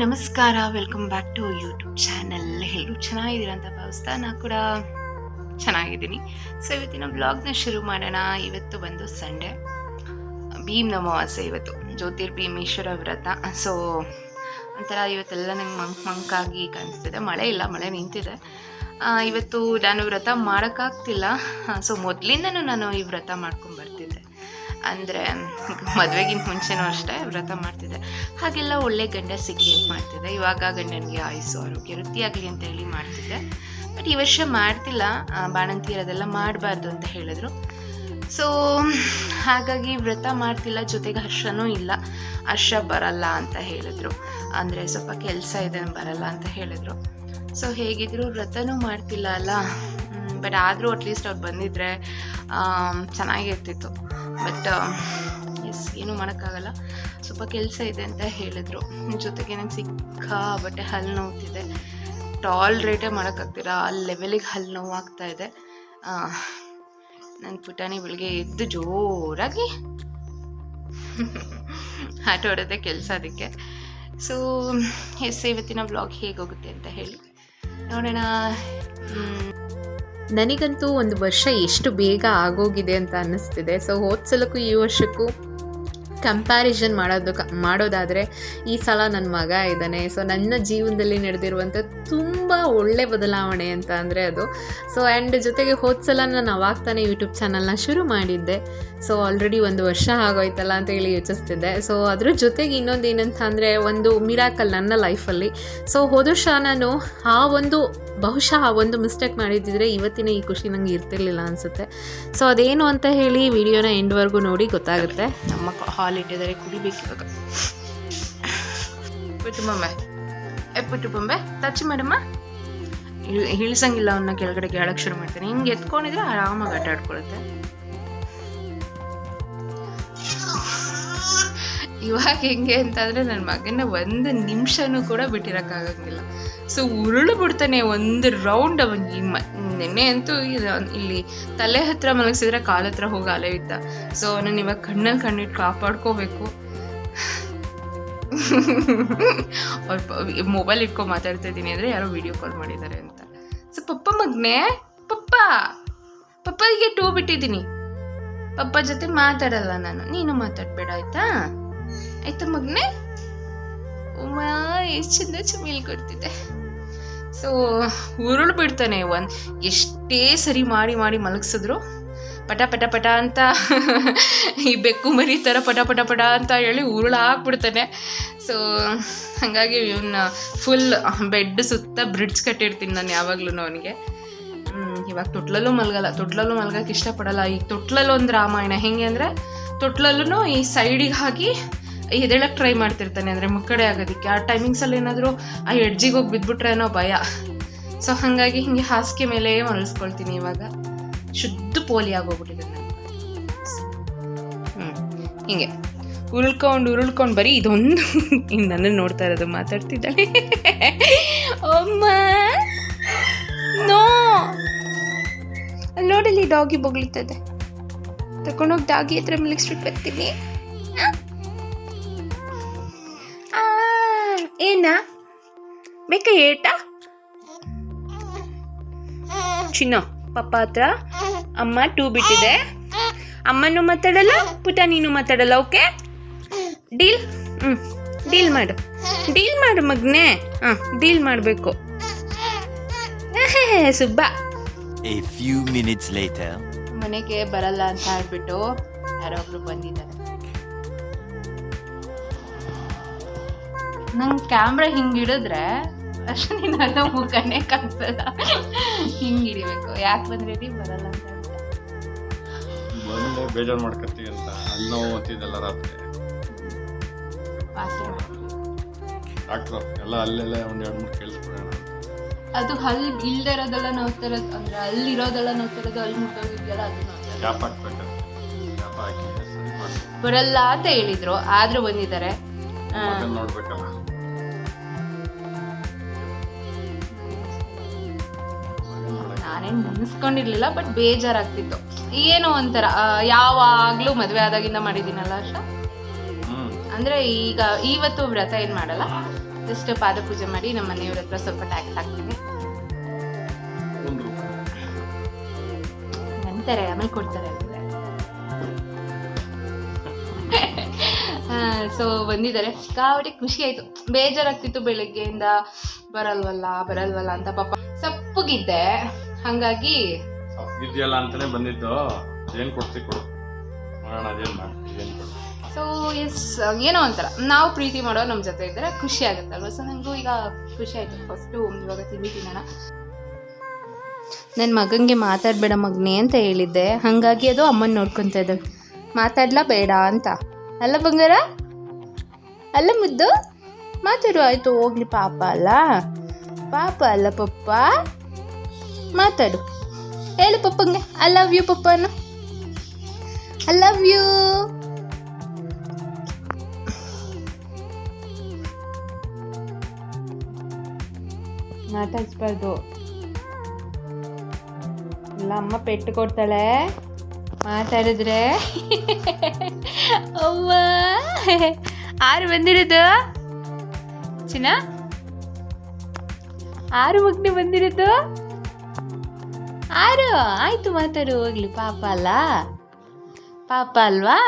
ನಮಸ್ಕಾರ, welcome back to YouTube channel. ಎಲ್ಲರೂ ಚೆನ್ನಾಗಿದ್ದೀರಾ ಅಂತ ಭಾವಿಸ್ತಾ ನಾನು ಕೂಡ ಚೆನ್ನಾಗಿದ್ದೀನಿ. ಸೊ ಇವತ್ತಿನ ಬ್ಲಾಗ್ನ ಶುರು ಮಾಡೋಣ. ಇವತ್ತು ಬಂದು ಸಂಡೇ, ಭೀಮ್ ಅಮಾವಾಸ್ಯೆ, ಇವತ್ತು ಜ್ಯೋತಿರ್ಭೀಮೇಶ್ವರ ವ್ರತ. ಸೊ ಒಂಥರ ಇವತ್ತೆಲ್ಲ ನಂಗೆ ಮಂಕಾಗಿ ಕಾಣಿಸ್ತಿದೆ. ಮಳೆ ಇಲ್ಲ, ಮಳೆ ನಿಂತಿದೆ. ಇವತ್ತು ನಾನು ವ್ರತ ಮಾಡೋಕ್ಕಾಗ್ತಿಲ್ಲ. ಸೊ ಮೊದಲಿಂದನೂ ನಾನು ಈ ವ್ರತ ಮಾಡ್ಕೊಂಡು ಬರ್ತಿದ್ದೆ. ಅಂದರೆ ಮದುವೆಗಿಂತ ಮುಂಚೆನೂ ಅಷ್ಟೇ ವ್ರತ ಮಾಡ್ತಿದ್ದೆ. ಹಾಗೆಲ್ಲ ಒಳ್ಳೆ ಗಂಡ ಸಿಗಲಿ ಅಂತ ಮಾಡ್ತಿದ್ದೆ. ಇವಾಗ ಗಂಡನಿಗೆ ಆಯುಸ್ಸು ಆರೋಗ್ಯ ವೃತ್ತಿಯಾಗಲಿ ಅಂತ ಹೇಳಿ ಮಾಡ್ತಿದ್ದೆ. ಬಟ್ ಈ ವರ್ಷ ಮಾಡ್ತಿಲ್ಲ, ಬಾಣಂತಿ ಅದೆಲ್ಲ ಮಾಡಬಾರ್ದು ಅಂತ ಹೇಳಿದ್ರು. ಸೊ ಹಾಗಾಗಿ ವ್ರತ ಮಾಡ್ತಿಲ್ಲ. ಜೊತೆಗೆ ಹರ್ಷನೂ ಇಲ್ಲ, ಹರ್ಷ ಬರಲ್ಲ ಅಂತ ಹೇಳಿದ್ರು. ಅಂದರೆ ಸ್ವಲ್ಪ ಕೆಲಸ ಇದೆ, ಬರಲ್ಲ ಅಂತ ಹೇಳಿದ್ರು. ಸೊ ಹೇಗಿದ್ರು ವ್ರತನೂ ಮಾಡ್ತಿಲ್ಲ ಅಲ್ಲ. ಬಟ್ ಆದರೂ ಅಟ್ಲೀಸ್ಟ್ ಅವ್ರು ಬಂದಿದ್ದರೆ ಚೆನ್ನಾಗಿರ್ತಿತ್ತು. ಬಟ್ ಏನೂ ಮಾಡೋಕ್ಕಾಗಲ್ಲ, ಸ್ವಲ್ಪ ಕೆಲಸ ಇದೆ ಅಂತ ಹೇಳಿದ್ರು. ಜೊತೆಗೆ ನಂಗೆ ಸಿಕ್ಕಾಬಟ್ಟೆ ಹಲ್ಲು ನೋವ್ತಿದೆ. ಟಾಲ್ರೇಟೇ ಮಾಡೋಕ್ಕಾಗ್ತಿಲ್ಲ, ಆ ಲೆವೆಲಿಗೆ ಹಲ್ಲು ನೋವು ಆಗ್ತಾಯಿದೆ. ನನ್ನ ಪುಟಾಣಿ ಬೆಳಿಗ್ಗೆ ಎದ್ದು ಜೋರಾಗಿ ಆಟ ಆಡೋದೇ ಕೆಲಸ ಅದಕ್ಕೆ. ಸೊ ಇವತ್ತಿನ ವ್ಲಾಗ್ ಹೇಗೋಗುತ್ತೆ ಅಂತ ಹೇಳಿ ನೋಡೋಣ. ನನಗಂತೂ ಒಂದು ವರ್ಷ ಎಷ್ಟು ಬೇಗ ಆಗೋಗಿದೆ ಅಂತ ಅನ್ನಿಸ್ತಿದೆ. ಸೊ ಹೋದ ಸಲಕ್ಕೂ ಈ ವರ್ಷಕ್ಕೂ ಕಂಪ್ಯಾರಿಸನ್ ಮಾಡೋದಾದರೆ ಈ ಸಲ ನನ್ನ ಮಗ ಇದ್ದಾನೆ. ಸೊ ನನ್ನ ಜೀವನದಲ್ಲಿ ನಡೆದಿರುವಂಥ ತುಂಬ ಒಳ್ಳೆ ಬದಲಾವಣೆ ಅಂತ ಅಂದರೆ ಅದು. ಸೊ ಆ್ಯಂಡ್ ಜೊತೆಗೆ ಹೋದ ಸಲ ನಾನು ಅವಾಗ ತಾನೇ ಯೂಟ್ಯೂಬ್ ಚಾನಲ್ನ ಶುರು ಮಾಡಿದ್ದೆ. ಸೊ ಆಲ್ರೆಡಿ ಒಂದು ವರ್ಷ ಆಗೋಯ್ತಲ್ಲ ಅಂತ ಹೇಳಿ ಯೋಚಿಸ್ತಿದ್ದೆ. ಸೊ ಅದ್ರ ಜೊತೆಗೆ ಇನ್ನೊಂದು ಏನಂತ ಅಂದರೆ ಒಂದು ಮಿರಾಕಲ್ ನನ್ನ ಲೈಫಲ್ಲಿ. ಸೊ ಹೋದ ವರ್ಷ ನಾನು ಬಹುಶಃ ಆ ಒಂದು ಮಿಸ್ಟೇಕ್ ಮಾಡಿದ್ದಿದ್ರೆ ಇವತ್ತಿನ ಈ ಖುಷಿ ನನಗೆ ಇರ್ತಿರ್ಲಿಲ್ಲ ಅನಿಸುತ್ತೆ. ಸೊ ಅದೇನು ಅಂತ ಹೇಳಿ ವಿಡಿಯೋನ ಎಂಡ್ವರೆಗೂ ನೋಡಿ ಗೊತ್ತಾಗುತ್ತೆ. ನಮ್ಮ ಹಾಲ್ ಇಟ್ಟಿದ್ದಾರೆ, ಕುಡಿಬೇಕು ಇವಾಗ. ಪುಟ್ಟು ಬೊಂಬೆ ಟಚ್ ಮಾಡಮ್ಮ. ಇಳಿಸಂಗಿಲ್ಲ, ಅವನ್ನ ಕೆಳಗಡೆ ಕೇಳಕ್ಕೆ ಶುರು ಮಾಡ್ತಾನೆ. ಹಿಂಗೆ ಎತ್ಕೊಂಡಿದ್ರೆ ಆರಾಮಾಗಿ ಆಟ ಆಡ್ಕೊಳುತ್ತೆ. ಇವಾಗ ಹೆಂಗೆ ಅಂತಂದರೆ ನನ್ನ ಮಗನ ಒಂದು ನಿಮಿಷನೂ ಕೂಡ ಬಿಟ್ಟಿರೋಕ್ಕಾಗಂಗಿಲ್ಲ. ಸೊ ಉರುಳು ಬಿಡ್ತಾನೆ ಒಂದು ರೌಂಡ್. ಅವನಿಗೆ ನೆನ್ನೆ ಅಂತೂ ಇಲ್ಲಿ ತಲೆ ಹತ್ರ ಮಲಗಿಸಿದ್ರೆ ಕಾಲ ಹತ್ರ ಹೋಗಿ ಅಲೆಯುತ್ತ. ಸೊ ನಾನು ಇವಾಗ ಕಣ್ಣಲ್ಲಿ ಕಣ್ಣಿಟ್ಟು ಕಾಪಾಡ್ಕೋಬೇಕು. ಅವ್ರು ಮೊಬೈಲ್ ಇಟ್ಕೊಂಡು ಮಾತಾಡ್ತಾ ಇದ್ದೀನಿ ಅಂದರೆ ಯಾರೋ ವಿಡಿಯೋ ಕಾಲ್ ಮಾಡಿದ್ದಾರೆ ಅಂತ. ಸೊ ಪಪ್ಪ ಮಗನೇ, ಪಪ್ಪಗೆ ಟೂ ಬಿಟ್ಟಿದ್ದೀನಿ. ಪಪ್ಪ ಜೊತೆ ಮಾತಾಡಲ್ಲ ನಾನು, ನೀನು ಮಾತಾಡ್ಬೇಡ ಆಯ್ತಾ ಮಗನೇ? ಉಮ್ಮ ಎಷ್ಟು ಚಂದ ಚಮೀಲ್ ಕೊಡ್ತಿದ್ದೆ. ಸೊ ಉರುಳು ಬಿಡ್ತಾನೆ. ಎಷ್ಟೇ ಸರಿ ಮಾಡಿ ಮಲಗಿಸಿದ್ರು ಪಟ ಪಟ ಪಟ ಅಂತ ಈ ಬೆಕ್ಕು ಮರಿ ಥರ ಪಟ ಪಟ ಪಟ ಅಂತ ಹೇಳಿ ಉರುಳು ಹಾಕ್ಬಿಡ್ತಾನೆ. ಸೊ ಹಾಗಾಗಿ ಇವನ್ನ ಫುಲ್ ಬೆಡ್ ಸುತ್ತ ಬ್ರಿಡ್ಜ್ ಕಟ್ಟಿರ್ತೀನಿ ನಾನು ಯಾವಾಗ್ಲೂ ಅವನಿಗೆ. ಇವಾಗ ತೊಟ್ಲಲ್ಲೂ ಮಲ್ಗಕ್ಕೆ ಇಷ್ಟಪಡಲ್ಲ. ಈಗ ತೊಟ್ಲಲ್ಲೂ ಒಂದು ರಾಮಾಯಣ. ಹೆಂಗೆ ಅಂದರೆ ತೊಟ್ಲಲ್ಲೂ ಈ ಸೈಡಿಗೆ ಹಾಕಿ ಎದೇಳಕ್ಕೆ ಟ್ರೈ ಮಾಡ್ತಿರ್ತಾನೆ, ಅಂದರೆ ಮುಕ್ಕಡೆ ಆಗೋದಕ್ಕೆ. ಆ ಟೈಮಿಂಗ್ಸಲ್ಲಿ ಏನಾದರೂ ಆ ಎಡ್ಜಿಗೆ ಹೋಗಿ ಬಿದ್ದುಬಿಟ್ರೆ ಅನ್ನೋ ಭಯ. ಸೊ ಹಾಗಾಗಿ ಹಿಂಗೆ ಹಾಸಿಗೆ ಮೇಲೆ ಮಲಗಿಸ್ಕೊಳ್ತೀನಿ. ಇವಾಗ ಶುದ್ಧ ಪೋಲಿ ಆಗೋಗ್ಬಿಟ್ಟಿದೆ ನನಗೆ. ಹಿಂಗೆ ಉರುಳ್ಕೊಂಡು ಬರೀ ಇದೊಂದು ಹಿಂಗೆ ನನ್ನನ್ನು ನೋಡ್ತಾ ಇರೋದು, ಮಾತಾಡ್ತಿದ್ದಾಳೆ. ಅಮ್ಮ ನೋ, ಅಲ್ಲಿ ನೋಡಲಿ ಡಾಗಿ ಬೊಗ್ಲಿತ್ತದೆ. ತಗೊಂಡೋಗಿ ಡಾಗಿ ಹತ್ರ ಮಲಗಿಸ್ಬಿಟ್ಟು ಬರ್ತೀನಿ. ಏನ ಬೇಕ ಏಟ ಚಿನ್ನ? ಪಪ್ಪ ಹತ್ರ ಅಮ್ಮ ಟೂ ಬಿಟ್ಟಿದೆ. ಅಮ್ಮನೂ ಮಾತಾಡಲ್ಲ, ಪುಟ ನೀನು ಮಾತಾಡಲ್ಲ. Okay, deal? ಡೀಲ್ ಮಾಡು ಮಗ್ನೆ. ಡೀಲ್ ಮಾಡಬೇಕು. ಸುಬ್ಬ ಮನೆಗೆ ಬರಲ್ಲ ಅಂತ ಹೇಳ್ಬಿಟ್ಟು ಯಾರೋ ಒಬ್ರು ಬಂದಿದ್ದಾರೆ. ನಂಗೆ ಕ್ಯಾಮ್ರಾ ಹಿಂಗೆ ಹಿಡಿದ್ರೆ ಅಷ್ಟು ನೀನು ಅದ ಮುಖನೇ ಕಾಣಿಸಲ್ಲ. ಹಿಂಗೆ ಹಿಡಿಬೇಕು. ಯಾಕೆ ಬಂದ್ರಿ? ಬರಲ್ಲ ಅಂತ ಬಂದೆ ಬೇಜಾರು ಮಾಡ್ಕೊತೀವಿ ಅಂತ ಅನ್ನೋ ಓದ್ತಿದ್ದೆಲ್ಲ ರಾತ್ರಿ ಡಾಕ್ಟ್ರು ಎಲ್ಲ ಅಲ್ಲೆಲ್ಲ ಒಂದು 2-3 ಕೇಳಿಸ್ಬಿಡೋಣ. ಅದು ಹಲ್ಲು ಇಲ್ದೇ ಇರೋದೆಲ್ಲ ನೋಡ್ತಿರೋದು, ಅಂದರೆ ಅಲ್ಲಿರೋದೆಲ್ಲ ನೋಡ್ತಿರೋದು, ಅಲ್ಲಿ ಮುಟ್ಟೋಗಿದೆಯಲ್ಲ ಅದು ನೋಡ್ತಾರೆ. ಗ್ಯಾಪ್ ಹಾಕ್ಬೇಕು, ಗ್ಯಾಪ್ ಹಾಕಿ ಬರಲ್ಲ ಅಂತ ಹೇಳಿದ್ರು, ಆದರೂ ಬಂದಿದ್ದಾರೆ. ನೋಡ್ಬೇಕಲ್ಲ. ನಾನೇನು ಮುನಿಸ್ಕೊಂಡಿರ್ಲಿಲ್ಲ, ಬಟ್ ಬೇಜಾರಾಗ್ತಿತ್ತು. ಏನೋ ಒಂಥರ ಯಾವಾಗಲೂ ಮದುವೆ ಆದಾಗಿಂದ ಮಾಡಿದ್ದೀನಲ್ಲ ಅಷ್ಟ. ಅಂದರೆ ಈಗ ಇವತ್ತು ವ್ರತ ಏನು ಮಾಡಲ್ಲ, ಜಸ್ಟ್ ಪಾದ ಪೂಜೆ ಮಾಡಿ ನಮ್ಮ ಮನೆಯವ್ರ ಹತ್ರ ಸ್ವಲ್ಪ ಟ್ಯಾಕ್ಸ್ ಹಾಕ್ತೀನಿ. ಅಂತಾರೆ ಆಮೇಲೆ ಕೊಡ್ತಾರೆ. ಸೊ ಬಂದಿದ್ದಾರೆ. ಸಿಕ್ಕಾಪಟ್ಟೆ ಖುಷಿ ಆಯಿತು. ಬೇಜಾರಾಗ್ತಿತ್ತು ಬೆಳಗ್ಗೆಯಿಂದ ಬರಲ್ವಲ್ಲ ಅಂತ. ಪಾಪ ಸಪ್ಪಗಿದ್ದೆ, ಹಾಗಾಗಿ ಇದೆಯಲ್ಲ ಅಂತಾನೆ ಬಂದಿದ್ದು. ಏನು ಕೊಡ್ತಿ ಕೊಡು ಮಾಡೋಣ, ಅದೇನು ಮಾಡ್ತೀವಿ ಏನು ಕೊಡು. ಸೊ ಎಸ್, ಏನೋ ಒಂಥರ ನಾವು ಪ್ರೀತಿ ಮಾಡೋ ನಮ್ಮ ಜೊತೆ ಇದ್ದರೆ ಖುಷಿ ಆಗುತ್ತಲ್ವ. ಸೊ ನನಗೂ ಈಗ ಖುಷಿ ಆಯಿತು. ಫಸ್ಟು ಇವಾಗ ತಿನ್ನೋಣ. ನನ್ನ ಮಗನಿಗೆ ಮಾತಾಡಬೇಡ ಮಗನೇ ಅಂತ ಹೇಳಿದ್ದೆ, ಹಾಗಾಗಿ ಅದು ಅಮ್ಮನ ನೋಡ್ಕೊತಾ ಇದ್ದಾವೆ. ಮಾತಾಡ್ಲಾ ಬೇಡ ಅಂತ. ಅಲ್ಲ ಬಂಗಾರ, ಅಲ್ಲ ಮುದ್ದು, ಮಾತಾಡು. ಆಯಿತು ಹೋಗ್ಲಿ, ಪಾಪ ಅಲ್ಲ ಪಪ್ಪ, ಮಾತಾಡು. ಹೇಳು ಪಪ್ಪಂಗೆ ಐ ಲವ್ ಯು ಪಪ್ಪನು. I love you. ಮಾತಾಡ್ಸ್ಬಾರ್ದು, ಇಲ್ಲ ಅಮ್ಮ ಪೆಟ್ಟು ಕೊಡ್ತಾಳೆ ಮಾತಾಡಿದ್ರೆ. ಅವ್ವ, ಆರು ಬಂದಿರೋದು ಚಿನ್ನ, ಆರು ಮಗ್ನೆ ಬಂದಿರೋದು. ಆರು ಆಯ್ತು, ಮಾತಾಡು ಹೋಗ್ಲಿ. ಪಾಪ ಅಲ್ವಾ.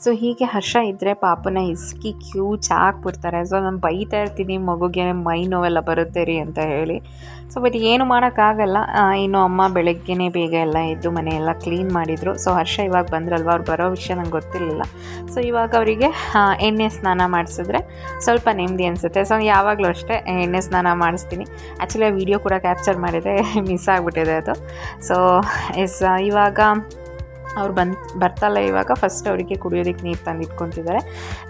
ಸೊ ಹೀಗೆ ಹರ್ಷ ಇದ್ದರೆ ಪಾಪನ ಹಿಸ್ಕಿ ಕ್ಯೂಚ್ ಹಾಕ್ಬಿಡ್ತಾರೆ. ಸೊ ನಾನು ಬೈತಾ ಇರ್ತೀನಿ ಮಗುಗೆ ಮೈ ನೋವೆಲ್ಲ ಬರುತ್ತೆ ರೀ ಅಂತ ಹೇಳಿ. ಸೊ ಬಟ್ ಏನು ಮಾಡೋಕ್ಕಾಗಲ್ಲ. ಇನ್ನು ಅಮ್ಮ ಬೆಳಗ್ಗೆನೇ ಬೇಗ ಎಲ್ಲ ಎದ್ದು ಮನೆಯೆಲ್ಲ ಕ್ಲೀನ್ ಮಾಡಿದರು. ಸೊ ಹರ್ಷ ಇವಾಗ ಬಂದ್ರಲ್ವ, ಅವ್ರು ಬರೋ ವಿಷಯ ನಂಗೆ ಗೊತ್ತಿರಲಿಲ್ಲ. ಸೊ ಇವಾಗ ಅವರಿಗೆ ಎಣ್ಣೆ ಸ್ನಾನ ಮಾಡಿಸಿದ್ರೆ ಸ್ವಲ್ಪ ನೆಮ್ಮದಿ ಅನಿಸುತ್ತೆ. ಸೊ ಯಾವಾಗಲೂ ಅಷ್ಟೇ ಎಣ್ಣೆ ಸ್ನಾನ ಮಾಡಿಸ್ತೀನಿ. ಆ್ಯಕ್ಚುಲಿ ಆ ವಿಡಿಯೋ ಕೂಡ ಕ್ಯಾಪ್ಚರ್ ಮಾಡಿದೆ, ಮಿಸ್ ಆಗಿಬಿಟ್ಟಿದೆ ಅದು. ಸೊ ಎಸ್, ಇವಾಗ ಅವ್ರು ಬರ್ತಾಲ್ಲ. ಇವಾಗ ಫಸ್ಟ್ ಅವರಿಗೆ ಕುಡಿಯೋದಕ್ಕೆ ನೀರು ತಂದು ಇಟ್ಕೊತಿದ್ದಾರೆ.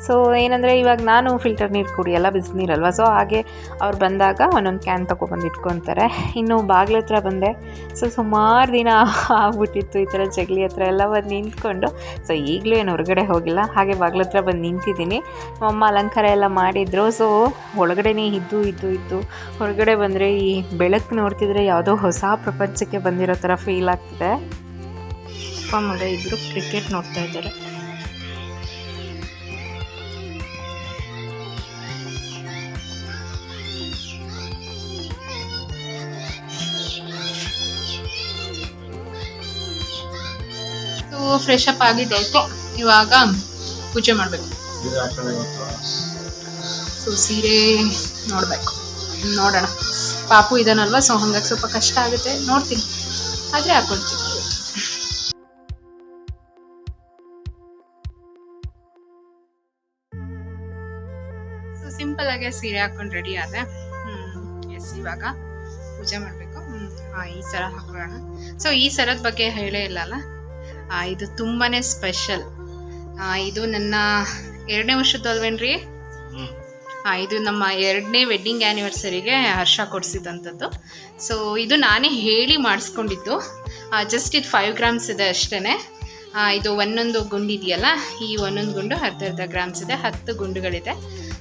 ಸೊ ಏನಂದರೆ ಇವಾಗ ನಾನು ಫಿಲ್ಟರ್ ನೀರು ಕುಡಿಯಲ್ಲ, ಬಿಸಿನೀರಲ್ವ. ಸೊ ಹಾಗೆ ಅವ್ರು ಬಂದಾಗ ಒಂದೊಂದು ಕ್ಯಾನ್ ತೊಗೊಬಂದು ಇಟ್ಕೊತಾರೆ. ಇನ್ನು ಬಾಗಿಲ ಹತ್ರ ಬಂದೆ. ಸೊ ಸುಮಾರು ದಿನ ಆಗ್ಬಿಟ್ಟಿತ್ತು ಈ ಥರ ಜಗಲಿ ಹತ್ರ ಎಲ್ಲ ಬಂದು ನಿಂತ್ಕೊಂಡು. ಸೊ ಈಗಲೂ ಏನು ಹೊರಗಡೆ ಹೋಗಿಲ್ಲ, ಹಾಗೆ ಬಾಗಿಲ ಹತ್ರ ಬಂದು ನಿಂತಿದ್ದೀನಿ. ಅಮ್ಮ ಅಲಂಕಾರ ಎಲ್ಲ ಮಾಡಿದರು. ಸೊ ಒಳಗಡೆನೇ ಇದ್ದು ಹೊರಗಡೆ ಬಂದರೆ ಈ ಬೆಳಕು ನೋಡ್ತಿದ್ರೆ ಯಾವುದೋ ಹೊಸ ಪ್ರಪಂಚಕ್ಕೆ ಬಂದಿರೋ ಥರ ಫೀಲ್ ಆಗ್ತಿದೆ. ಅಪ್ಪ ಮಗ ಇಬ್ಬರು ಕ್ರಿಕೆಟ್ ನೋಡ್ತಾ ಇದ್ದಾರೆ. ಫ್ರೆಶ್ ಅಪ್ ಆಗಿದ್ದಾಯ್ತು, ಇವಾಗ ಪೂಜೆ ಮಾಡಬೇಕು. ಸೊ ಸೀರೆ ನೋಡೋಣ. ಪಾಪು ಇದಾನಲ್ವ, ಸೊ ಹಂಗಾಗಿ ಸ್ವಲ್ಪ ಕಷ್ಟ ಆಗುತ್ತೆ. ನೋಡ್ತೀನಿ, ಆದರೆ ಹಾಕೊಳ್ತೀನಿ. ಸಿಂಪಲ್ ಆಗಿ ಸೀರೆ ಹಾಕೊಂಡು ರೆಡಿ ಆದೆ. ಎಸ್, ಇವಾಗ ಪೂಜೆ ಮಾಡಬೇಕು. ಈ ಸರ ಹಾಕೊಳ್ಳೋಣ. ಸೊ ಈ ಸರದ ಬಗ್ಗೆ ಹೇಳೇ ಇಲ್ಲಲ್ಲ, ಇದು ತುಂಬಾ ಸ್ಪೆಷಲ್. ಇದು ನನ್ನ 2ನೇ ವರ್ಷದಲ್ವೇನ್ರಿ. ಇದು ನಮ್ಮ 2ನೇ ವೆಡ್ಡಿಂಗ್ ಆ್ಯನಿವರ್ಸರಿಗೆ ಹರ್ಷ ಕೊಡಿಸಿದಂಥದ್ದು. ಸೊ ಇದು ನಾನೇ ಹೇಳಿ ಮಾಡಿಸ್ಕೊಂಡಿದ್ದು. ಜಸ್ಟ್ ಇದು 5 ಗ್ರಾಮ್ಸ್ ಇದೆ ಅಷ್ಟೇ. ಇದು ಒಂದೊಂದು ಗುಂಡು ಇದೆಯಲ್ಲ, ಈ ಒಂದೊಂದು ಗುಂಡು ಅರ್ಧ ಗ್ರಾಮ್ಸ್ ಇದೆ, 10 ಗುಂಡುಗಳಿದೆ.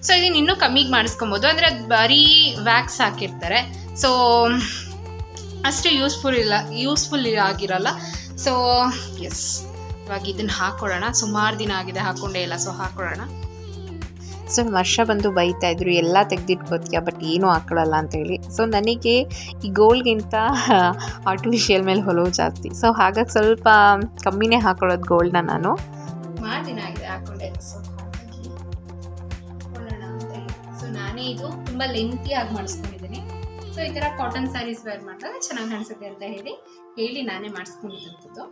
ಸೊ ಇದನ್ನು ಇನ್ನೂ ಕಮ್ಮಿಗೆ ಮಾಡಿಸ್ಕೊಬೋದು, ಅಂದರೆ ಅದು ಬರೀ ವ್ಯಾಕ್ಸ್ ಹಾಕಿರ್ತಾರೆ. ಸೊ ಅಷ್ಟು ಯೂಸ್ಫುಲ್ ಆಗಿರಲ್ಲ. ಸೊ ಎಸ್, ಇವಾಗ ಇದನ್ನು ಹಾಕ್ಕೊಳ್ಳೋಣ. ಸುಮಾರು ದಿನ ಆಗಿದೆ ಹಾಕ್ಕೊಂಡೇ ಇಲ್ಲ, ಸೊ ಹಾಕ್ಕೊಳ್ಳೋಣ. ಸೊ ವರ್ಷ ಬಂದು ಬೈತಾ ಇದ್ರು, ಎಲ್ಲ ತೆಗೆದಿಟ್ಕೋತೀಯ ಬಟ್ ಏನೂ ಹಾಕೊಳ್ಳಲ್ಲ ಅಂತೇಳಿ. ಸೊ ನನಗೆ ಈ ಗೋಲ್ಡ್ಗಿಂತ ಆರ್ಟಿಫಿಷಿಯಲ್ ಮೇಲೆ ಒಲವು ಜಾಸ್ತಿ. ಸೊ ಹಾಗಾಗಿ ಸ್ವಲ್ಪ ಕಮ್ಮಿನೇ ಹಾಕೊಳ್ಳೋದು ಗೋಲ್ಡ್ನ ನಾನು. ಸುಮಾರು ದಿನ ಆಗಿದೆ ಹಾಕ್ಕೊಂಡೆ. ಸೊ ನಾನೇ ಇದು ತುಂಬ ಲೆಂತಿಯಾಗಿ ಮಾಡಿಸ್ಕೊಂಡಿದ್ದೀನಿ. ಸೊ ಈ ಥರ ಕಾಟನ್ ಸ್ಯಾರೀಸ್ ವೇರ್ ಮಾಡಿದಾಗ ಚೆನ್ನಾಗಿ ಕಾಣಿಸುತ್ತೆ ಅಂತ ಹೇಳಿ ನಾನೇ ಮಾಡಿಸ್ಕೊಂಡಿದ್ದಂಥದ್ದು.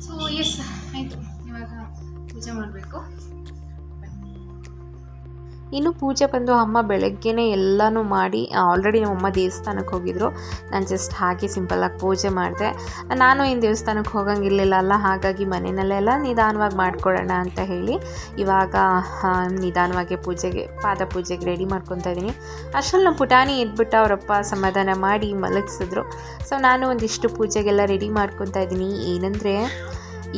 ಸೊ ಎಸ್, ಆಯಿತು, ಇವಾಗ ಪೂಜೆ ಮಾಡಬೇಕು. ಇನ್ನು ಪೂಜೆ ಬಂದು ಅಮ್ಮ ಬೆಳಗ್ಗೆನೇ ಎಲ್ಲನೂ ಮಾಡಿ, ಆಲ್ರೆಡಿ ನಮ್ಮಮ್ಮ ದೇವಸ್ಥಾನಕ್ಕೆ ಹೋಗಿದ್ರು. ನಾನು ಜಸ್ಟ್ ಹಾಗೆ ಸಿಂಪಲ್ಲಾಗಿ ಪೂಜೆ ಮಾಡಿದೆ. ನಾನು ಏನು ದೇವಸ್ಥಾನಕ್ಕೆ ಹೋಗಂಗಿರಲಿಲ್ಲ ಅಲ್ಲ, ಹಾಗಾಗಿ ಮನೆಯಲ್ಲೆಲ್ಲ ನಿಧಾನವಾಗಿ ಮಾಡ್ಕೊಳ್ಳೋಣ ಅಂತ ಹೇಳಿ ಇವಾಗ ನಿಧಾನವಾಗಿ ಪಾದ ಪೂಜೆಗೆ ರೆಡಿ ಮಾಡ್ಕೊತಾ ಇದ್ದೀನಿ. ಅಷ್ಟರಲ್ಲಿ ನಮ್ಮ ಪುಟಾಣಿ ಎದ್ಬಿಟ್ಟು ಅವರಪ್ಪ ಸಮಾಧಾನ ಮಾಡಿ ಮಲಗಿಸಿದ್ರು. ಸೊ ನಾನು ಒಂದಿಷ್ಟು ಪೂಜೆಗೆಲ್ಲ ರೆಡಿ ಮಾಡ್ಕೊತಾ ಇದ್ದೀನಿ. ಏನಂದರೆ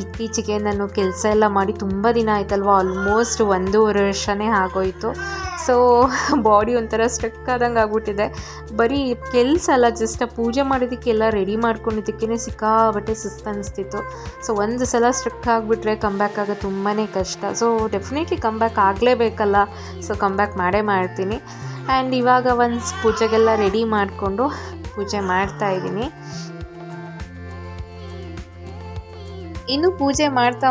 ಇತ್ತೀಚೆಗೆ ನಾನು ಕೆಲಸ ಎಲ್ಲ ಮಾಡಿ ತುಂಬ ದಿನ ಆಯ್ತಲ್ವ, ಆಲ್ಮೋಸ್ಟ್ 1.5 ವರ್ಷನೇ ಆಗೋಯಿತು. ಸೊ ಬಾಡಿ ಒಂಥರ ಸ್ಟ್ರಕ್ ಆದಂಗೆ ಆಗ್ಬಿಟ್ಟಿದೆ. ಬರೀ ಕೆಲಸ ಅಲ್ಲ, ಜಸ್ಟ್ ಪೂಜೆ ಮಾಡೋದಕ್ಕೆಲ್ಲ ರೆಡಿ ಮಾಡ್ಕೊಂಡಿದ್ದಕ್ಕೇ ಸಿಕ್ಕಾಬಟ್ಟೆ ಸುಸ್ತು ಅನಿಸ್ತಿತ್ತು. ಸೊ ಒಂದು ಸಲ ಸ್ಟ್ರಕ್ ಆಗಿಬಿಟ್ರೆ ಕಮ್ಬ್ಯಾಕ್ ಆಗೋದು ತುಂಬಾ ಕಷ್ಟ. ಸೊ ಡೆಫಿನೆಟ್ಲಿ ಕಮ್ಬ್ಯಾಕ್ ಆಗಲೇಬೇಕಲ್ಲ, ಸೊ ಕಮ್ಬ್ಯಾಕ್ ಮಾಡೇ ಮಾಡ್ತೀನಿ. ಆ್ಯಂಡ್ ಇವಾಗ ಒಂದು ಪೂಜೆಗೆಲ್ಲ ರೆಡಿ ಮಾಡಿಕೊಂಡು ಪೂಜೆ ಮಾಡ್ತಾಯಿದ್ದೀನಿ. ಇನ್ನು ಪೂಜೆ ಮಾಡ್ತಾ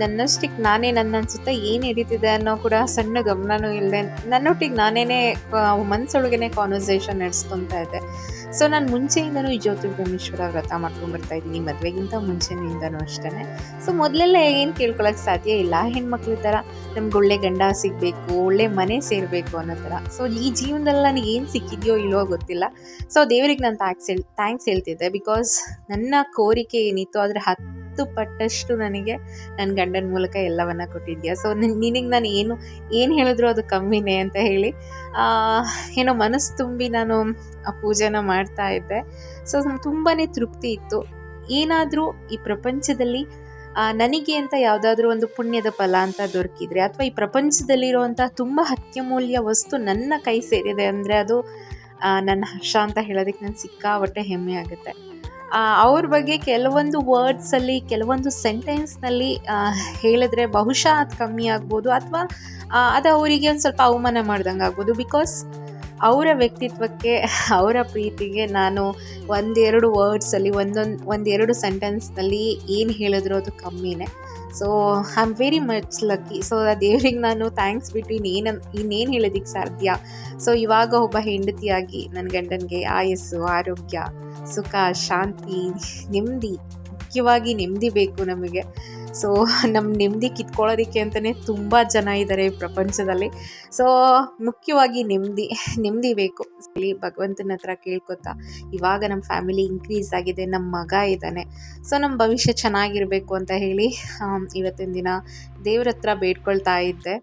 ನನ್ನಷ್ಟಕ್ಕೆ ನಾನೇ ನನ್ನ ಸುತ್ತ ಏನು ನಡೀತಿದೆ ಅನ್ನೋ ಕೂಡ ಸಣ್ಣ ಗಮನವೂ ಇಲ್ಲದೆ ನನ್ನೊಟ್ಟಿಗೆ ನಾನೇ ಮನಸ್ಸೊಳಗೇ ಕಾನ್ವರ್ಸೇಷನ್ ನಡೆಸ್ಕೊತಾ ಇದ್ದೆ. ಸೊ ನಾನು ಮುಂಚೆಯಿಂದನೂ ಈ ಜ್ಯೋತಿರ್ಗಮೇಶ್ವರ ವ್ರತ ಮಾಡ್ಕೊಂಡ್ಬರ್ತಾಯಿದ್ದೀನಿ, ಮದುವೆಗಿಂತ ಮುಂಚೆಯಿಂದನೂ ಅಷ್ಟೇ. ಸೊ ಮೊದಲೆಲ್ಲ ಏನು ಕೇಳ್ಕೊಳಕ್ಕೆ ಸಾಧ್ಯ ಇಲ್ಲ, ಹೆಣ್ಮಕ್ಳ ಥರ ನಮ್ಗೆ ಒಳ್ಳೆ ಗಂಡ ಸಿಗಬೇಕು, ಒಳ್ಳೆ ಮನೆ ಸೇರಬೇಕು ಅನ್ನೋ ಥರ. ಸೊ ಈ ಜೀವನದಲ್ಲಿ ನನಗೆ ಏನು ಸಿಕ್ಕಿದೆಯೋ ಇಲ್ವೋ ಗೊತ್ತಿಲ್ಲ. ಸೊ ದೇವರಿಗೆ ನಾನು ಥ್ಯಾಂಕ್ಸ್ ಹೇಳ್ತಿದ್ದೆ. ಬಿಕಾಸ್ ನನ್ನ ಕೋರಿಕೆ ಏನಿತ್ತು ಅದರ 10 ಪಟ್ಟಷ್ಟು ನನಗೆ ನನ್ನ ಗಂಡನ ಮೂಲಕ ಎಲ್ಲವನ್ನ ಕೊಟ್ಟಿದ್ಯಾ. ಸೊ ನಿನಗೆ ನಾನು ಏನು ಹೇಳಿದ್ರು ಅದು ಕಮ್ಮಿನೇ ಅಂತ ಹೇಳಿ ಏನೋ ಮನಸ್ಸು ತುಂಬಿ ನಾನು ಆ ಪೂಜೆನ ಮಾಡ್ತಾ ಇದ್ದೆ. ಸೊ ತುಂಬಾ ತೃಪ್ತಿ ಇತ್ತು. ಏನಾದರೂ ಈ ಪ್ರಪಂಚದಲ್ಲಿ ನನಗೆ ಅಂತ ಯಾವುದಾದ್ರೂ ಒಂದು ಪುಣ್ಯದ ಫಲ ಅಂತ ದೊರಕಿದ್ರೆ, ಅಥವಾ ಈ ಪ್ರಪಂಚದಲ್ಲಿರುವಂಥ ತುಂಬ ಅತ್ಯಮೂಲ್ಯ ವಸ್ತು ನನ್ನ ಕೈ ಸೇರಿದೆ ಅಂದರೆ ಅದು ನನ್ನ ಹರ್ಷ ಅಂತ ಹೇಳೋದಕ್ಕೆ ನಾನು ಸಿಕ್ಕಾಬಟ್ಟೆ ಹೆಮ್ಮೆ ಆಗುತ್ತೆ. ಅವ್ರ ಬಗ್ಗೆ ಕೆಲವೊಂದು ವರ್ಡ್ಸಲ್ಲಿ, ಕೆಲವೊಂದು ಸೆಂಟೆನ್ಸ್ನಲ್ಲಿ ಹೇಳಿದ್ರೆ ಬಹುಶಃ ಅದು ಕಮ್ಮಿ ಆಗ್ಬೋದು, ಅಥವಾ ಅದು ಅವರಿಗೆ ಒಂದು ಸ್ವಲ್ಪ ಅವಮಾನ ಮಾಡ್ದಂಗೆ ಆಗ್ಬೋದು. ಬಿಕಾಸ್ ಅವರ ವ್ಯಕ್ತಿತ್ವಕ್ಕೆ, ಅವರ ಪ್ರೀತಿಗೆ ನಾನು 1-2 ವರ್ಡ್ಸಲ್ಲಿ, ಒಂದೆರಡು ಸೆಂಟೆನ್ಸ್ನಲ್ಲಿ ಏನು ಹೇಳಿದ್ರು ಅದು ಕಮ್ಮಿನೇ. So I am very much lucky. So ಆ ದೇವ್ರಿಗೆ ನಾನು ಥ್ಯಾಂಕ್ಸ್ ಬಿಟ್ಟು ಇನ್ನೇನು ಹೇಳೋದಕ್ಕೆ ಸಾಧ್ಯ. ಸೊ ಇವಾಗ ಒಬ್ಬ ಹೆಂಡತಿಯಾಗಿ ನನ್ನ ಗಂಡನಿಗೆ ಆಯಸ್ಸು, ಆರೋಗ್ಯ, ಸುಖ, ಶಾಂತಿ, ನೆಮ್ಮದಿ, ಮುಖ್ಯವಾಗಿ ನೆಮ್ಮದಿ ಬೇಕು ನಮಗೆ. ಸೊ ನಮ್ಮ ನೆಮ್ಮದಿ ಕಿತ್ಕೊಳ್ಳೋದಕ್ಕೆ ಅಂತಲೇ ತುಂಬ ಜನ ಇದ್ದಾರೆ ಈ ಪ್ರಪಂಚದಲ್ಲಿ. ಸೊ ಮುಖ್ಯವಾಗಿ ನೆಮ್ಮದಿ ಬೇಕು. ಇಲ್ಲಿ ಭಗವಂತನ ಹತ್ರ ಕೇಳ್ಕೊತಾ ಇವಾಗ ನಮ್ಮ ಫ್ಯಾಮಿಲಿ ಇನ್ಕ್ರೀಸ್ ಆಗಿದೆ, ನಮ್ಮ ಮಗ ಇದ್ದಾನೆ. ಸೊ ನಮ್ಮ ಭವಿಷ್ಯ ಚೆನ್ನಾಗಿರಬೇಕು ಅಂತ ಹೇಳಿ ಇವತ್ತಿನ ದಿನ ದೇವ್ರ ಹತ್ರ ಬೇಡ್ಕೊಳ್ತಾ ಇದ್ದೆ.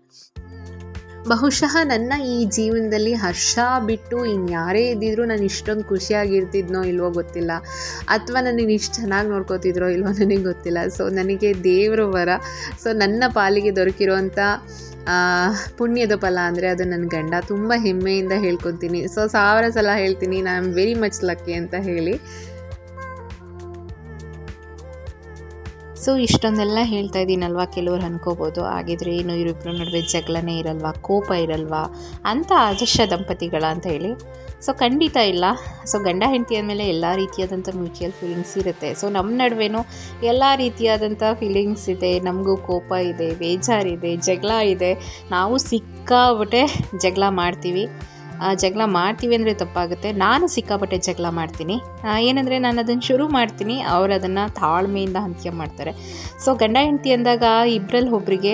ಬಹುಶಃ ನನ್ನ ಈ ಜೀವನದಲ್ಲಿ ಹರ್ಷ ಬಿಟ್ಟು ಇನ್ಯಾರೇ ಇದ್ದಿದ್ರು ನಾನು ಇಷ್ಟೊಂದು ಖುಷಿಯಾಗಿರ್ತಿದ್ನೋ ಇಲ್ವೋ ಗೊತ್ತಿಲ್ಲ, ಅಥವಾ ನನಗೆ ಇಷ್ಟು ಚೆನ್ನಾಗಿ ನೋಡ್ಕೋತಿದ್ರೋ ಇಲ್ವೋ ನನಗೆ ಗೊತ್ತಿಲ್ಲ. ಸೊ ನನಗೆ ದೇವರ ವರ. ಸೊ ನನ್ನ ಪಾಲಿಗೆ ದೊರಕಿರೋಂಥ ಪುಣ್ಯದ ಫಲ ಅಂದರೆ ಅದು ನನ್ನ ಗಂಡ. ತುಂಬ ಹೆಮ್ಮೆಯಿಂದ ಹೇಳ್ಕೊತೀನಿ. ಸೊ 1000 ಸಲ ಹೇಳ್ತೀನಿ I am very much lucky ಅಂತ ಹೇಳಿ. ಸೊ ಇಷ್ಟೊಂದೆಲ್ಲ ಹೇಳ್ತಾ ಇದ್ದೀನಲ್ವ, ಕೆಲವ್ರು ಅನ್ಕೋಬೋದು ಆಗಿದ್ರೆ ಏನು ಇವರಿಬ್ಬರ ನಡುವೆ ಜಗಳನೇ ಇರಲ್ವಾ, ಕೋಪ ಇರಲ್ವಾ ಅಂತ ಆದರ್ಶ ದಂಪತಿಗಳ ಅಂತ ಹೇಳಿ. ಸೊ ಖಂಡಿತ ಇಲ್ಲ. ಸೊ ಗಂಡ ಹೆಂಡತಿ ಅಂದಮೇಲೆ ಎಲ್ಲ ರೀತಿಯಾದಂಥ ಮ್ಯೂಚುವಲ್ ಫೀಲಿಂಗ್ಸ್ ಇರುತ್ತೆ. ಸೊ ನಮ್ಮ ನಡುವೆನೂ ಎಲ್ಲ ರೀತಿಯಾದಂಥ ಫೀಲಿಂಗ್ಸ್ ಇದೆ. ನಮಗೂ ಕೋಪ ಇದೆ, ಬೇಜಾರಿದೆ, ಜಗಳ ಇದೆ. ನಾವು ಸಿಕ್ಕಾಬಟ್ಟೆ ಜಗಳ ಮಾಡ್ತೀವಿ ಅಂದರೆ ತಪ್ಪಾಗುತ್ತೆ. ನಾನು ಸಿಕ್ಕಾಪಟ್ಟೆ ಜಗಳ ಮಾಡ್ತೀನಿ. ಏನಂದರೆ ನಾನು ಅದನ್ನು ಶುರು ಮಾಡ್ತೀನಿ, ಅವರು ಅದನ್ನು ತಾಳ್ಮೆಯಿಂದ ಅಂತ್ಯ ಮಾಡ್ತಾರೆ. ಸೊ ಗಂಡ ಹೆಂಡತಿ ಅಂದಾಗ ಇಬ್ಬರಲ್ಲಿ ಒಬ್ಬರಿಗೆ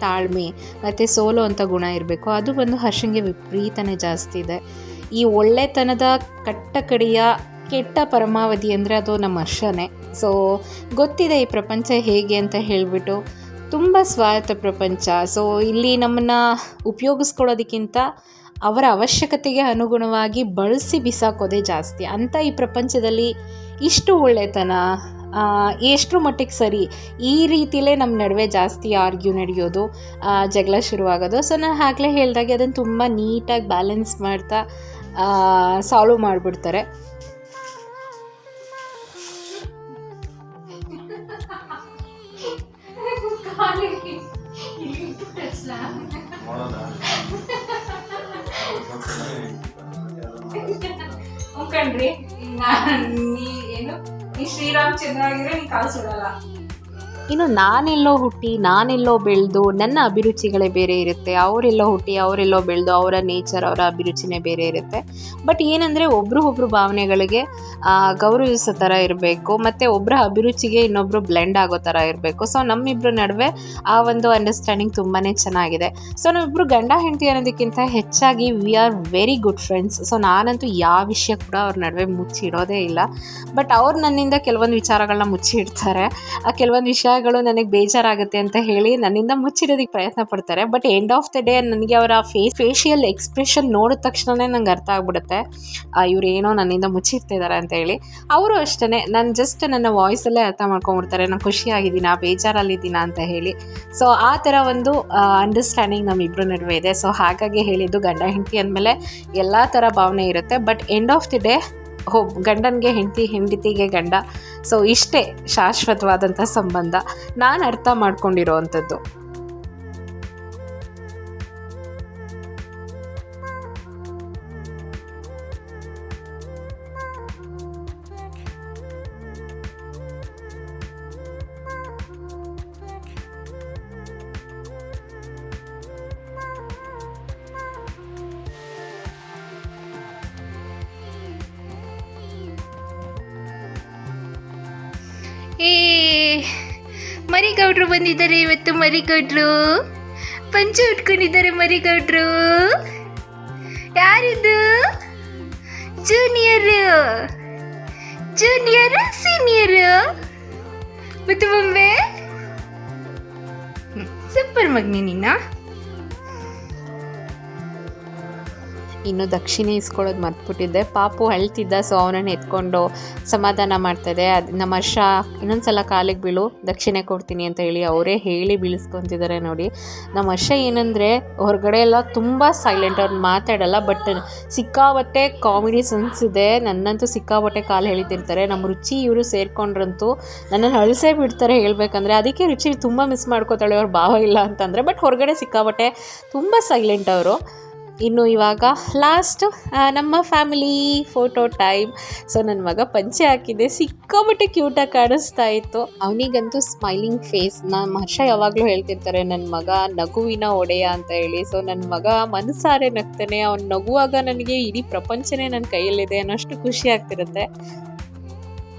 ತಾಳ್ಮೆ ಮತ್ತು ಸೋಲೋ ಅಂತ ಗುಣ ಇರಬೇಕು. ಅದು ಒಂದು ಹರ್ಷಂಗೆ ವಿಪರೀತನೇ ಜಾಸ್ತಿ ಇದೆ. ಈ ಒಳ್ಳೆತನದ ಕಟ್ಟಕಡೆಯ ಕೆಟ್ಟ ಪರಮಾವಧಿ ಅಂದರೆ ಅದು ನಮ್ಮ ಹರ್ಷನೇ. ಸೊ ಗೊತ್ತಿದೆ ಈ ಪ್ರಪಂಚ ಹೇಗೆ ಅಂತ ಹೇಳಿಬಿಟ್ಟು, ತುಂಬ ಸ್ವಾರ್ಥ ಪ್ರಪಂಚ. ಸೊ ಇಲ್ಲಿ ನಮ್ಮನ್ನು ಉಪಯೋಗಿಸ್ಕೊಳ್ಳೋದಕ್ಕಿಂತ ಅವರ ಅವಶ್ಯಕತೆಗೆ ಅನುಗುಣವಾಗಿ ಬಳಸಿ ಬಿಸಾಕೋದೇ ಜಾಸ್ತಿ. ಅಂತ ಈ ಪ್ರಪಂಚದಲ್ಲಿ ಇಷ್ಟು ಒಳ್ಳೆತನ ಎಷ್ಟರ ಮಟ್ಟಿಗೆ ಸರಿ, ಈ ರೀತಿಲೇ ನಮ್ಮ ನಡುವೆ ಜಾಸ್ತಿ ಆರ್ಗ್ಯೂ ನಡೆಯೋದು, ಜಗಳ ಶುರುವಾಗೋದು. ಸೊ ನಾನು ಆಗಲೇ ಹೇಳಿದಾಗೆ ಅದನ್ನು ತುಂಬ ನೀಟಾಗಿ ಬ್ಯಾಲೆನ್ಸ್ ಮಾಡ್ತಾ ಸಾಲ್ವ್ ಮಾಡಿಬಿಡ್ತಾರೆ. ಕಣ್ರಿ, ಏನು ಈ ಶ್ರೀರಾಮಚಂದ್ರ ಆಗಿದ್ರೆ ನೀ ಕಾಲು ಸುಡಲ್ಲ. ಇನ್ನು ನಾನೆಲ್ಲೋ ಹುಟ್ಟಿ ನಾನೆಲ್ಲೋ ಬೆಳೆದು ನನ್ನ ಅಭಿರುಚಿಗಳೇ ಬೇರೆ ಇರುತ್ತೆ, ಅವರೆಲ್ಲೋ ಹುಟ್ಟಿ ಅವರೆಲ್ಲೋ ಬೆಳೆದು ಅವರ ನೇಚರ್ ಅವರ ಅಭಿರುಚಿನೇ ಬೇರೆ ಇರುತ್ತೆ. ಬಟ್ ಏನಂದರೆ ಒಬ್ರು ಭಾವನೆಗಳಿಗೆ ಗೌರವಿಸೋ ಥರ ಇರಬೇಕು, ಮತ್ತು ಒಬ್ಬರ ಅಭಿರುಚಿಗೆ ಇನ್ನೊಬ್ಬರು ಬ್ಲೆಂಡ್ ಆಗೋ ಥರ ಇರಬೇಕು. ಸೊ ನಮ್ಮಿಬ್ಬರ ನಡುವೆ ಆ ಒಂದು ಅಂಡರ್ಸ್ಟ್ಯಾಂಡಿಂಗ್ ತುಂಬಾ ಚೆನ್ನಾಗಿದೆ. ಸೊ ನಾವಿಬ್ಬರು ಗಂಡ ಹೆಂಡತಿ ಅನ್ನೋದಕ್ಕಿಂತ ಹೆಚ್ಚಾಗಿ we are very good friends. So ನಾನಂತೂ ಯಾವ ವಿಷಯ ಕೂಡ ಅವ್ರ ನಡುವೆ ಮುಚ್ಚಿಡೋದೇ ಇಲ್ಲ. ಬಟ್ ಅವ್ರು ನನ್ನಿಂದ ಕೆಲವೊಂದು ವಿಚಾರಗಳನ್ನ ಮುಚ್ಚಿಡ್ತಾರೆ. ಆ ಕೆಲವೊಂದು ವಿಷಯ ದಿನಗಳು ನನಗೆ ಬೇಜಾರಾಗುತ್ತೆ ಅಂತ ಹೇಳಿ ನನ್ನಿಂದ ಮುಚ್ಚಿಡೋದಕ್ಕೆ ಪ್ರಯತ್ನ ಪಡ್ತಾರೆ. But end of the day ನನಗೆ ಅವರ ಫೇಶಿಯಲ್ ಎಕ್ಸ್ಪ್ರೆಷನ್ ನೋಡಿದ ತಕ್ಷಣವೇ ನಂಗೆ ಅರ್ಥ ಆಗ್ಬಿಡುತ್ತೆ ಇವ್ರು ಏನೋ ನನ್ನಿಂದ ಮುಚ್ಚಿಡ್ತಿದ್ದಾರೆ ಅಂತ ಹೇಳಿ. ಅವರು ಅಷ್ಟೇ ನನ್ನ ವಾಯ್ಸಲ್ಲೇ ಅರ್ಥ ಮಾಡ್ಕೊಂಡ್ಬಿಡ್ತಾರೆ ನಾನು ಖುಷಿಯಾಗಿದ್ದೀನಾ ಬೇಜಾರಲ್ಲಿದ್ದೀನಾ ಅಂತ ಹೇಳಿ. ಸೊ ಆ ಥರ ಒಂದು ಅಂಡರ್ಸ್ಟ್ಯಾಂಡಿಂಗ್ ನಮ್ಮಿಬ್ಬರ ನಡುವೆ ಇದೆ. ಸೊ ಹಾಗಾಗಿ ಹೇಳಿದ್ದು ಗಂಡ ಹೆಂಡತಿ ಅಂದಮೇಲೆ ಎಲ್ಲ ಥರ ಭಾವನೆ ಇರುತ್ತೆ. But end of the day ಗಂಡನಿಗೆ ಹೆಂಡತಿ, ಹೆಂಡತಿಗೆ ಗಂಡ. ಸೊ ಇಷ್ಟೇ ಶಾಶ್ವತವಾದಂಥ ಸಂಬಂಧ ನಾನು ಅರ್ಥ ಮಾಡ್ಕೊಂಡಿರೋ ಅಂಥದ್ದು. ಮರಿಗೌಡ್ರು ಬಂದಿದ್ದಾರೆ ಇವತ್ತು. ಮರಿಗೌಡ್ರು ಪಂಚೆ ಉಟ್ಕೊಂಡಿದ್ದಾರೆ. ಮರಿಗೌಡ್ರು ಯಾರಿದು? ಜೂನಿಯರ್ ಸೀನಿಯರ್ ಮತ್ತು ಬೊಂಬೆ ಸೂಪರ್ ಮಗ್ನಿ ನಿನ್ನ. ಇನ್ನು ದಕ್ಷಿಣೆ ಇಸ್ಕೊಳ್ಳೋದು ಮರ್ತ್ಬಿಟ್ಟಿದ್ದೆ. ಪಾಪು ಅಳ್ತಿದ್ದ. ಸೊ ಅವನನ್ನು ಎತ್ಕೊಂಡು ಸಮಾಧಾನ ಮಾಡ್ತಾಯಿದ್ದೆ. ಅದು ನಮ್ಮ ಹರ್ಷ ಇನ್ನೊಂದು ಸಲ ಕಾಲಿಗೆ ಬೀಳು ದಕ್ಷಿಣೆ ಕೊಡ್ತೀನಿ ಅಂತ ಹೇಳಿ ಅವರೇ ಹೇಳಿ ಬೀಳಿಸ್ಕೊತಿದ್ದಾರೆ ನೋಡಿ. ನಮ್ಮ ಹರ್ಷ ಏನಂದರೆ ಹೊರಗಡೆ ಎಲ್ಲ ತುಂಬ ಸೈಲೆಂಟ್, ಅವ್ರು ಮಾತಾಡಲ್ಲ. ಬಟ್ ಸಿಕ್ಕಾಬಟ್ಟೆ ಕಾಮಿಡಿ ಸೆನ್ಸ್ ಇದೆ. ನನ್ನಂತೂ ಸಿಕ್ಕಾಬಟ್ಟೆ ಕಾಲು ಎಳಿತಿರ್ತಾರೆ. ನಮ್ಮ ರುಚಿ ಇವರು ಸೇರ್ಕೊಂಡ್ರಂತೂ ನನ್ನನ್ನು ಅಳಿಸೇ ಬಿಡ್ತಾರೆ ಹೇಳ್ಬೇಕಂದ್ರೆ. ಅದಕ್ಕೆ ರುಚಿ ತುಂಬ ಮಿಸ್ ಮಾಡ್ಕೋತಾಳೆ ಅವ್ರ ಭಾವ ಇಲ್ಲ ಅಂತಂದರೆ. ಬಟ್ ಹೊರಗಡೆ ಸಿಕ್ಕಾಬಟ್ಟೆ ತುಂಬ ಸೈಲೆಂಟ್ ಅವರು. ಇನ್ನು ಇವಾಗ ಲಾಸ್ಟ್ ನಮ್ಮ ಫ್ಯಾಮಿಲಿ ಫೋಟೋ ಟೈಮ್. ಸೊ ನನ್ನ ಮಗ ಪಂಚೆ ಹಾಕಿದ್ದೆ, ಸಿಕ್ಕಾಬಟ್ಟೆ ಕ್ಯೂಟಾಗಿ ಕಾಣಿಸ್ತಾ ಇತ್ತು. ಅವನಿಗಂತೂ ಸ್ಮೈಲಿಂಗ್ ಫೇಸ್. ನಮ್ಮ ಹರ್ಷ ಯಾವಾಗಲೂ ಹೇಳ್ತಿರ್ತಾರೆ ನನ್ನ ಮಗ ನಗುವಿನ ಒಡೆಯ ಅಂತ ಹೇಳಿ. ಸೊ ನನ್ನ ಮಗ ಮನಸಾರೆ ನಗ್ತಾನೆ. ಅವ್ನು ನಗುವಾಗ ನನಗೆ ಇಡೀ ಪ್ರಪಂಚನೇ ನನ್ನ ಕೈಯಲ್ಲಿದೆ ಅನ್ನೋಷ್ಟು ಖುಷಿ ಆಗ್ತಿರುತ್ತೆ.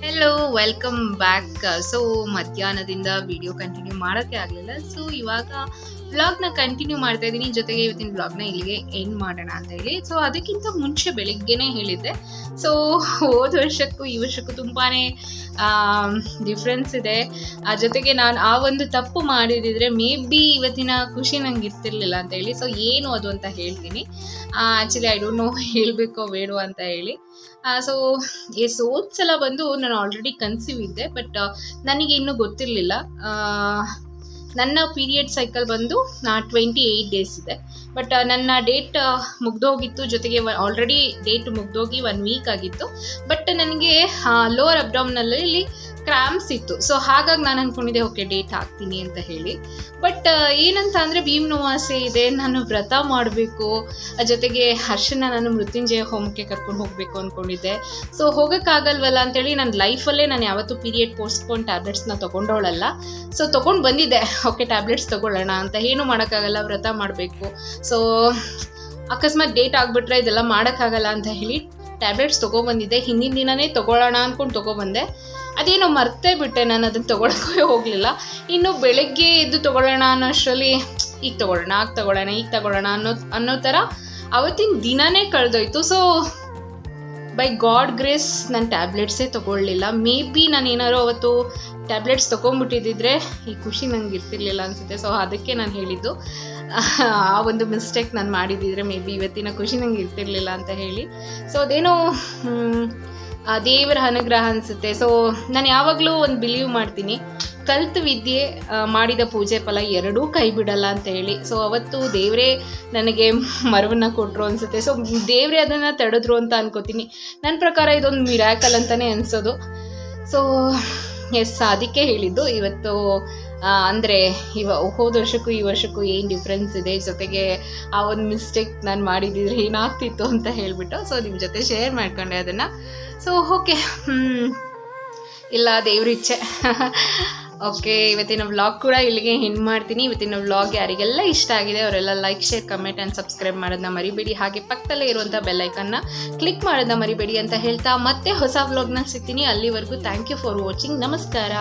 Hello, welcome back. ಸೊ ಮಧ್ಯಾಹ್ನದಿಂದ ವಿಡಿಯೋ ಕಂಟಿನ್ಯೂ ಮಾಡೋಕ್ಕೆ ಆಗಲಿಲ್ಲ. ಸೊ ಇವಾಗ ವ್ಲಾಗ್ನ ಕಂಟಿನ್ಯೂ ಮಾಡ್ತಾ ಇದ್ದೀನಿ. ಜೊತೆಗೆ ಇವತ್ತಿನ ವ್ಲಾಗ್ನ ಇಲ್ಲಿಗೆ ಎಂಡ್ ಮಾಡೋಣ ಅಂತ ಹೇಳಿ. ಸೊ ಅದಕ್ಕಿಂತ ಮುಂಚೆ ಬೆಳಿಗ್ಗೆನೇ ಹೇಳಿದ್ದೆ. ಸೊ ಹೋದ ವರ್ಷಕ್ಕೂ ಈ ವರ್ಷಕ್ಕೂ ತುಂಬಾ ಡಿಫ್ರೆನ್ಸ್ ಇದೆ. ಜೊತೆಗೆ ನಾನು ಆ ಒಂದು ತಪ್ಪು ಮಾಡಿದಿದ್ರೆ ಮೇ ಬಿ ಇವತ್ತಿನ ಖುಷಿ ನಂಗೆ ಇರ್ತಿರ್ಲಿಲ್ಲ ಅಂತ ಹೇಳಿ. ಸೊ ಏನು ಅದು ಅಂತ ಹೇಳ್ತೀನಿ. ಆ್ಯಕ್ಚುಲಿ ಐ ಡೋಂಟ್ ನೋ ಹೇಳಬೇಕೋ ಬೇಡೋ ಅಂತ ಹೇಳಿ. ಸೊ ಹೋದ ಸಲ ಬಂದು ನಾನು ಆಲ್ರೆಡಿ ಕನ್ಸೀವ್ ಇದ್ದೆ. ಬಟ್ ನನಗೆ ಇನ್ನೂ ಗೊತ್ತಿರಲಿಲ್ಲ. ನನ್ನ ಪೀರಿಯಡ್ ಸೈಕಲ್ ಬಂದು 28 ಡೇಸ್ ಇದೆ. ಬಟ್ ನನ್ನ ಡೇಟ್ ಮುಗ್ದೋಗಿತ್ತು. ಜೊತೆಗೆ ಆಲ್ರೆಡಿ ಡೇಟ್ ಮುಗ್ದೋಗಿ 1 ವೀಕ್ ಆಗಿತ್ತು. ಬಟ್ ನನಗೆ ಲೋವರ್ ಅಬ್ಡಾಮಿನಲ್ಲಿ ಕ್ರಾಂಪ್ಸ್ ಇತ್ತು. ಸೊ ಹಾಗಾಗಿ ನಾನು ಅಂದ್ಕೊಂಡಿದ್ದೆ ಓಕೆ ಡೇಟ್ ಹಾಕ್ತೀನಿ ಅಂತ ಹೇಳಿ. ಬಟ್ ಏನಂತ ಅಂದರೆ ಭೀಮನವಾಸೆ ಇದೆ, ನಾನು ವ್ರತ ಮಾಡಬೇಕು. ಜೊತೆಗೆ ಹರ್ಷನ ನಾನು ಮೃತ್ಯುಂಜಯ ಹೋಮಕ್ಕೆ ಕರ್ಕೊಂಡು ಹೋಗಬೇಕು ಅಂದ್ಕೊಂಡಿದ್ದೆ. ಸೊ ಹೋಗೋಕ್ಕಾಗಲ್ವಲ್ಲ ಅಂತೇಳಿ ನನ್ನ ಲೈಫಲ್ಲೇ ನಾನು ಯಾವತ್ತೂ ಪೀರಿಯಡ್ ಪೋಸ್ಟ್ಪೋನ್ ಟ್ಯಾಬ್ಲೆಟ್ಸ್ನ ತೊಗೊಂಡವಳಲ್ಲ. ಸೊ ತೊಗೊಂಡು ಬಂದಿದ್ದೆ ಓಕೆ ಟ್ಯಾಬ್ಲೆಟ್ಸ್ ತೊಗೊಳ್ಳೋಣ ಅಂತ. ಏನೂ ಮಾಡೋಕ್ಕಾಗಲ್ಲ, ವ್ರತ ಮಾಡಬೇಕು. ಸೊ ಅಕಸ್ಮಾತ್ ಡೇಟ್ ಆಗಿಬಿಟ್ರೆ ಇದೆಲ್ಲ ಮಾಡೋಕ್ಕಾಗಲ್ಲ ಅಂತ ಹೇಳಿ ಟ್ಯಾಬ್ಲೆಟ್ಸ್ ತೊಗೊಬಂದಿದ್ದೆ. ಹಿಂದಿನ ದಿನವೇ ತೊಗೊಳ್ಳೋಣ ಅಂದ್ಕೊಂಡು ತೊಗೊಬಂದೆ. ಅದೇನೋ ಮರ್ತೇ ಬಿಟ್ಟೆ, ನಾನು ಅದನ್ನು ತೊಗೊಳಕ್ಕೆ ಹೋಗಲಿಲ್ಲ. ಇನ್ನು ಬೆಳಗ್ಗೆ ಎದ್ದು ತೊಗೊಳ್ಳೋಣ ಅನ್ನೋಷ್ಟರಲ್ಲಿ ಈಗ ತೊಗೊಳ್ಳೋಣ ಅನ್ನೋ ಥರ ಅವತ್ತಿನ ದಿನವೇ ಕಳೆದೋಯ್ತು. ಸೊ ಬೈ ಗಾಡ್ ಗ್ರೇಸ್ ನಾನು ಟ್ಯಾಬ್ಲೆಟ್ಸೇ ತೊಗೊಳ್ಳಿಲ್ಲ. ಮೇ ಬಿ ನಾನು ಏನಾದ್ರು ಅವತ್ತು ಟ್ಯಾಬ್ಲೆಟ್ಸ್ ತೊಗೊಂಡ್ಬಿಟ್ಟಿದ್ದಿದ್ರೆ ಈ ಖುಷಿ ನಂಗೆ ಇರ್ತಿರ್ಲಿಲ್ಲ ಅನಿಸುತ್ತೆ. ಸೊ ಅದಕ್ಕೆ ನಾನು ಹೇಳಿದ್ದು ಆ ಒಂದು ಮಿಸ್ಟೇಕ್ ನಾನು ಮಾಡಿದ್ದಿದ್ರೆ ಮೇ ಬಿ ಇವತ್ತಿನ ಖುಷಿ ನಂಗೆ ಇರ್ತಿರ್ಲಿಲ್ಲ ಅಂತ ಹೇಳಿ. ಸೊ ಅದೇನೋ ದೇವರ ಅನುಗ್ರಹ ಅನಿಸುತ್ತೆ. ಸೊ ನಾನು ಯಾವಾಗಲೂ ಒಂದು ಬಿಲೀವ್ ಮಾಡ್ತೀನಿ, ಕಲ್ತು ವಿದ್ಯೆ ಮಾಡಿದ ಪೂಜೆ ಫಲ ಎರಡೂ ಕೈ ಬಿಡಲ್ಲ ಅಂತ ಹೇಳಿ. ಸೊ ಅವತ್ತು ದೇವರೇ ನನಗೆ ಮರವನ್ನು ಕೊಟ್ಟರು ಅನಿಸುತ್ತೆ. ಸೊ ದೇವರೇ ಅದನ್ನು ತಡೆದ್ರು ಅಂತ ಅನ್ಕೋತೀನಿ. ನನ್ನ ಪ್ರಕಾರ ಇದೊಂದು ಮಿರಾಕಲ್ ಅಂತಲೇ ಅನಿಸೋದು. ಸೊ ಎಸ್, ಅದಕ್ಕೆ ಹೇಳಿದ್ದು ಇವತ್ತು. ಅಂದರೆ ಹೋದ ವರ್ಷಕ್ಕೂ ಈ ವರ್ಷಕ್ಕೂ ಏನು ಡಿಫ್ರೆನ್ಸ್ ಇದೆ, ಜೊತೆಗೆ ಆ ಒಂದು ಮಿಸ್ಟೇಕ್ ನಾನು ಮಾಡಿದ್ದಿದ್ರೆ ಏನಾಗ್ತಿತ್ತು ಅಂತ ಹೇಳಿಬಿಟ್ಟು ಸೊ ನಿಮ್ಮ ಜೊತೆ ಶೇರ್ ಮಾಡ್ಕೊಂಡೆ ಅದನ್ನು. ಸೊ ಓಕೆ, ಇಲ್ಲ ದೇವ್ರ ಇಚ್ಛೆ. ಓಕೆ, ಇವತ್ತಿನ ವ್ಲಾಗ್ ಕೂಡ ಇಲ್ಲಿಗೆ ಎಂಡ್ ಮಾಡ್ತೀನಿ. ಇವತ್ತಿನ ವ್ಲಾಗ್ ಯಾರಿಗೆಲ್ಲ ಇಷ್ಟ ಆಗಿದೆ ಅವರೆಲ್ಲ like, share, comment and subscribe ಮಾಡೋದನ್ನ ಮರಿಬೇಡಿ. ಹಾಗೆ ಪಕ್ಕದಲ್ಲೇ ಇರುವಂಥ ಬೆಲ್ಲೈಕನ್ನ ಕ್ಲಿಕ್ ಮಾಡೋದನ್ನ ಮರಿಬೇಡಿ ಅಂತ ಹೇಳ್ತಾ ಮತ್ತೆ ಹೊಸ ವ್ಲಾಗ್ನ ಸಿಗ್ತೀನಿ. ಅಲ್ಲಿವರೆಗೂ ಥ್ಯಾಂಕ್ ಯು ಫಾರ್ ವಾಚಿಂಗ್. ನಮಸ್ಕಾರ.